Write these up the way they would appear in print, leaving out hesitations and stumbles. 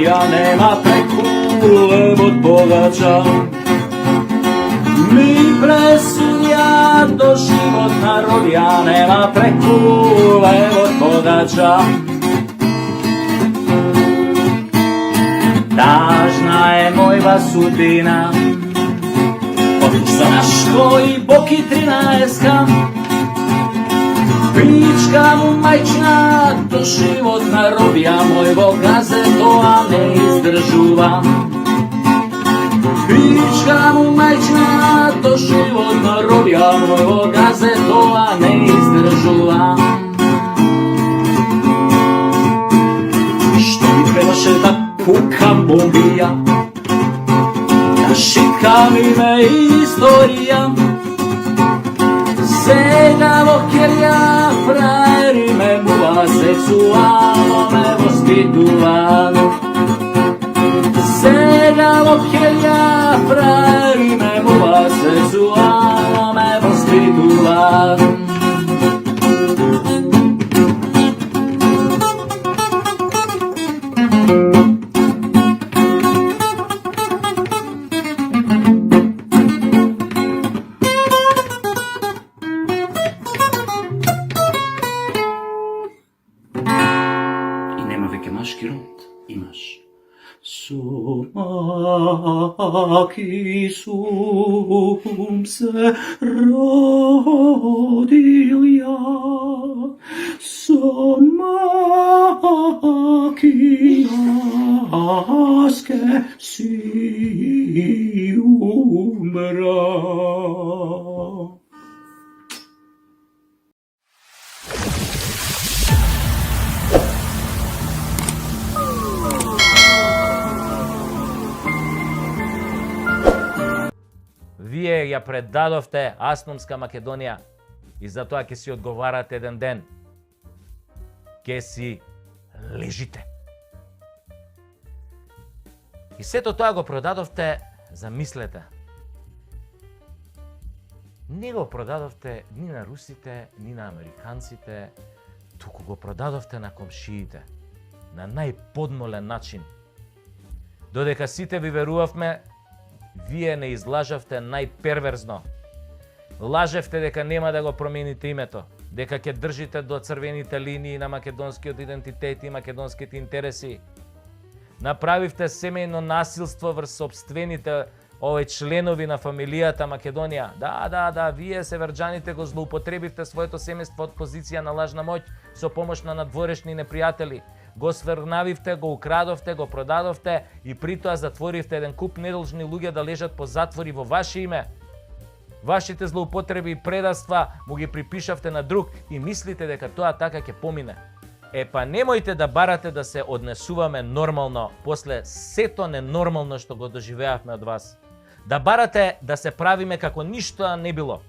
rodia, nema preku od bogača. Mi presunja do životna rodja, nema preku od bogača. Tažna je mojva sudbina, sa naško i boki 13. Pička mu majčina, to životna robija, mojvo gaze to a ne izdržuva. Pička mu majčina, to životna robija, mojvo gaze to a ne izdržuva. Što mi trebaše da pukam bombija, da šikam ime istorija. Segavo kerja, frajeri me muva, seksualno me vospituva. Segavo kerja, frajeri me muva, seksualno me vospituva. Imaš somaki sum se rodil ja, somaki laske si umra. Вие ја предадовте Асномска Македонија и затоа ќе си одговарате еден ден. Ќе си лежите. И сето тоа го продадовте, замислете. Не го продадовте ни на русите, ни на американците, туку го продадовте на комшиите, на најподмолен начин. Додека сите ви верувавме, вие не излажавте најперверзно. Лажевте дека нема да го промените името, дека ќе држите до црвените линии на македонскиот идентитет и македонските интереси. Направивте семејно насилство врз сопствените членови на фамилијата Македонија. Да, вие северџаните го злоупотребивте своето семејство од позиција на лажна моќ со помош на надворешни непријатели. Го сврнавивте, го украдовте, го продадовте и притоа затворивте еден куп недолжни луѓе да лежат по затвори во ваше име. Вашите злоупотреби и предавства му ги припишавте на друг и мислите дека тоа така ќе помине. Па немојте да барате да се однесуваме нормално после сето ненормално што го доживеавме од вас. Да барате да се правиме како ништо не било.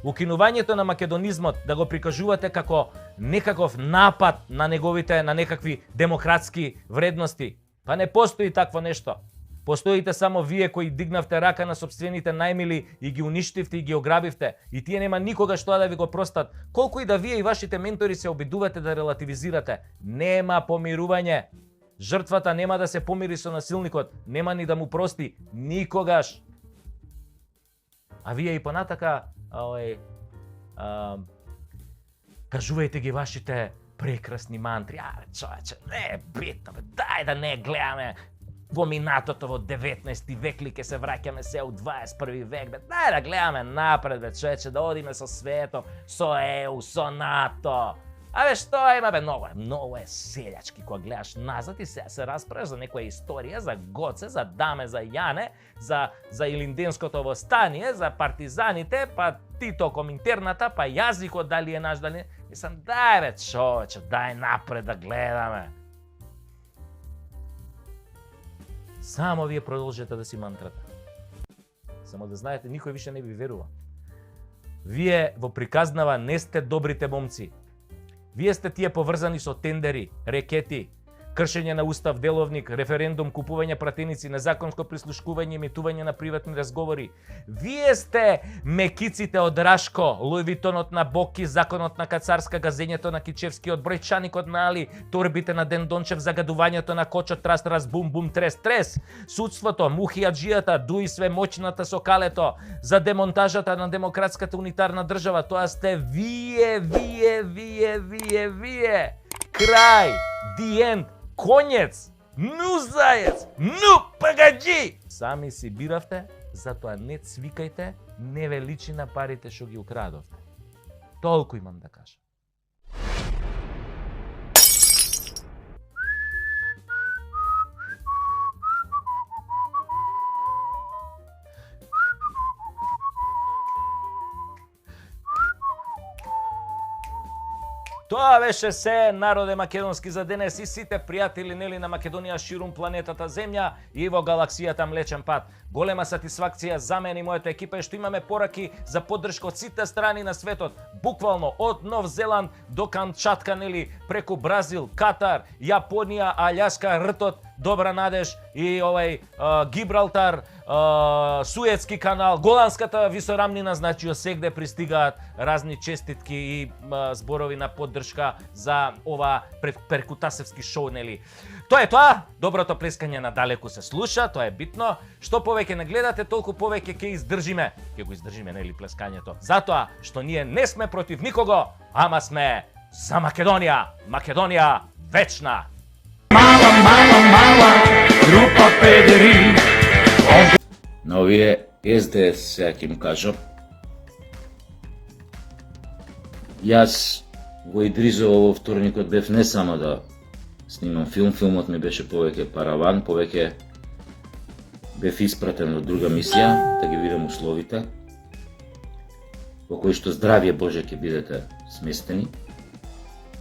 Укинувањето на македонизмот да го прикажувате како некаков напад на некакви демократски вредности. Па не постои такво нешто. Постоите само вие кои дигнавте рака на сопствените најмили и ги уништивте и ги ограбивте. И тие нема никогаш тоа да ви го простат. Колку и да вие и вашите ментори се обидувате да релативизирате, нема помирување. Жртвата нема да се помири со насилникот, нема ни да му прости никогаш. А вие и понатака кажувајте ги вашите прекрасни мантри. Човече, не е битно, дај да не гледаме во минатото во 19 век ли ке се враќаме се у 21 век, дај да гледаме напред, човече, да одиме со свето, со ЕУ, со НАТО. Што има, многу е селјачки кога гледаш назад и се расправаш за некоја историја, за Гоце, за Даме, за Јане, за Илинденското востание, за партизаните, па Тито Коминтерната, па јазикот дали е наш, дали не. Мислам, дај човече, дај напред да гледаме. Само вие продолжете да си мантрате. Само да знаете, никој више не ви верува. Вие во приказнава не сте добрите момци. Вие сте тие поврзани со тендери, рекети, кршење на устав, деловник, референдум, купување пратеници, незаконско прислушкување, емитување на приватни разговори. Вие сте мекиците од Рашко, Луивитонот на Боки, законот на Кацарска, газењето на Кичевскиот, бројчаникот на Али, торбите на Ден Дончев, загадувањето на Кочо, трас, трас, бум, бум, трес, трес, судството, мухијаджијата, дуи све моќната со калето, за демонтажата на демократската унитарна држава, тоа сте вие. Крај, the end, конец, ну заец, ну пагаджи! Сами си биравте, затоа не цвикајте, не ве личи на парите што ги украдовте. Толку имам да кажам. Тоа беше се, народе македонски за денес и сите пријатели нели на Македонија ширум планетата Земја и во галаксијата Млечен пат. Голема сатисфакција за мене и мојата екипа е што имаме пораки за поддршка од сите страни на светот, буквално од Нов Зеланд до Камчатка нели, преку Бразил, Катар, Јапонија, Аљаска, Ртот, Добра Надеж и Гибралтар, Суетски канал, Голандската висорамнина, значи осегде пристигаат разни честитки и зборови на поддршка за ова перкутасевски шоу, нели. Тоа е тоа, доброто плескање надалеку се слуша, тоа е битно. Што повеќе не гледате, толку повеќе ќе издржиме. Ќе го издржиме, нели, плескањето. Затоа што ние не сме против никого, ама сме за Македонија. Македонија вечна. Мала група педери. На овие СДС сега ќе им кажам. Јас во Идризово во вторникот бев не само да снимам филм, филмот ми беше повеќе параван, повеќе бев испратен во друга мисија, да ги видам условите, во кои што здравје Боже ќе бидете сместени.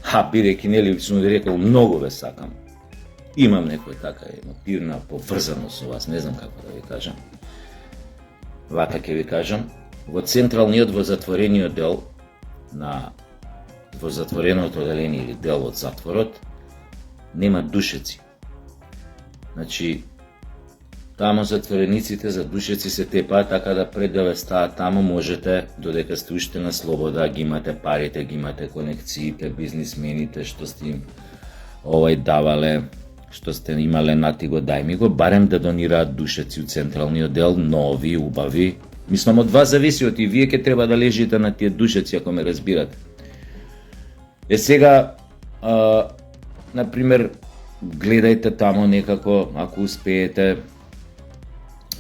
Бидејќи нели сум ви рекол, многу ве сакам. Имам некој така емоtivна поврзаност со вас, не знам како да ви кажам. Вака ќе ви кажам, во централниот во затворениот дел во затвореното оделение или дел од затворот нема душеци. Значи, тамо затворениците за душеци се тепаат, така да пред да ве стават тамо можете, додека сте уште на слобода, ги имате парите, ги имате конекциите, бизнисмените што сте им давале, што сте имале нати го, дај ми го, барем да донираат душеци у централниот дел, нови, убави. Мислам, од вас зависи, и вие ќе треба да лежите на тие душеци, ако ме разбирате. Сега, например, гледајте тамо некако, ако успеете,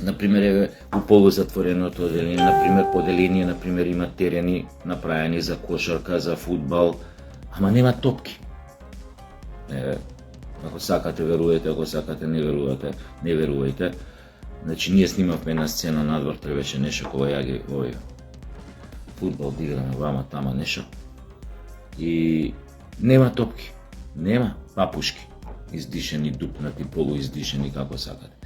например, у полузатвореното оделение, например, поделение, например, има терени направени за кошарка, за фудбал, ама нема топки. Ако сакате верувате, ако сакате не верувајте. Значи, ние снимавме една сцена надвор, требаше нешто кога ја ги фудбал диграме вама тама нешто. И нема топки, нема папушки, издишени, дупнати, полуиздишени, како сакате.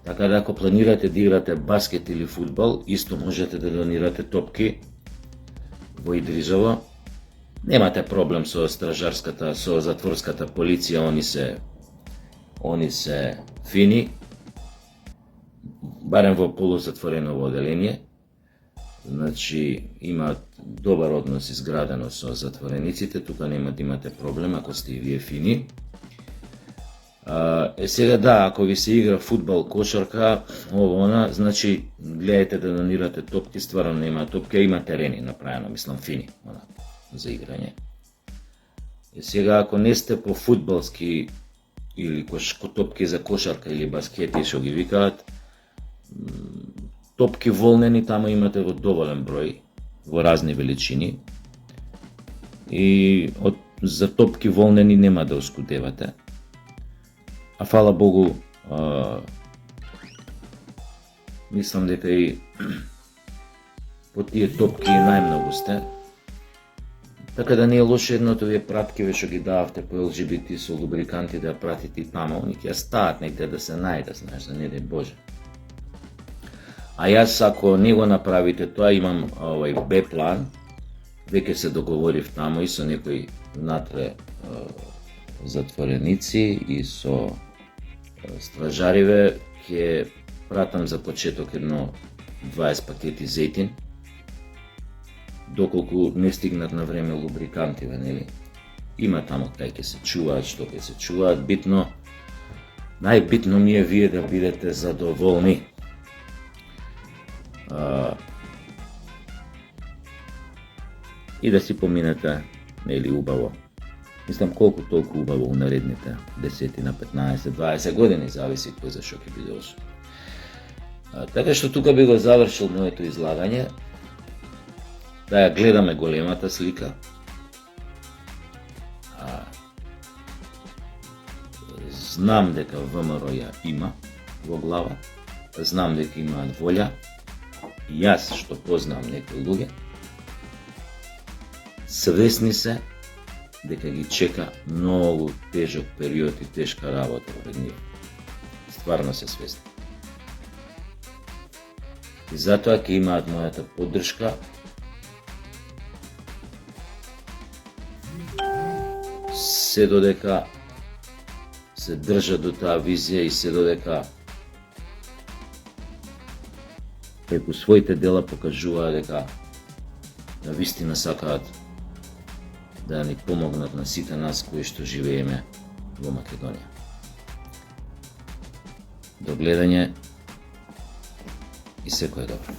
Така да ако планирате да играте баскет или фудбал, исто можете да донирате топки во Идризово. Немате проблем со стражарската, со затворската полиција, они се фини, барем во полузатворено оделение. Значи, имаат добар однос изградено со затворениците, тука нема да имате проблем ако сте и вие фини. Сега да, ако ви се игра фудбал, кошарка, она, значи гледајте да донирате топки, стварно нема топки, има терени направено, мислам фини, за играње. Сега ако не сте по фудбалски или топки за кошарка или баскети што ги викаат, топки волнени тамо имате во доволен број, во разни величини. И за топки волнени нема да оскудевате. А фала Богу, мислам дека и по тие топки најмногу сте. Така да не е лошо едното вие праткиве што ги дававте по LGBT со лубриканти да пратите и тамо, они ќе стаат некаде да се најдат, знаеш, да не дај Боже. А јас ако не го направите тоа, имам Б план, веќе се договорив тамо и со некои внатре затвореници и со стражариве ќе пратам за почеток едно 20 пакети зејтин, доколку не стигнат на време лубрикантиве, нели? Има таму кај ќе се чуваат, што ќе се чуваат, најбитно ми е вие да бидете задоволни. И да си поминете, нели, убаво. Мислам колку толку убаво у наредните 10 на 15, 20 години, зависи кој за што ќе биде осуд. Така што тука би го завршил моето излагање, да ја гледаме големата слика. Знам дека ВМРО ја има во глава, знам дека имаат волја, и јас што познам некои луѓе, свесни се дека ги чека многу тежок период и тешка работа пред нив. Стварно се свесни. И затоа ќе имаат мојата поддршка. Се додека се држат до таа визија и се додека преку своите дела покажуваат дека на вистина сакаат да ни помогнат на сите нас кои што живееме во Македонија. До гледање и секое добро.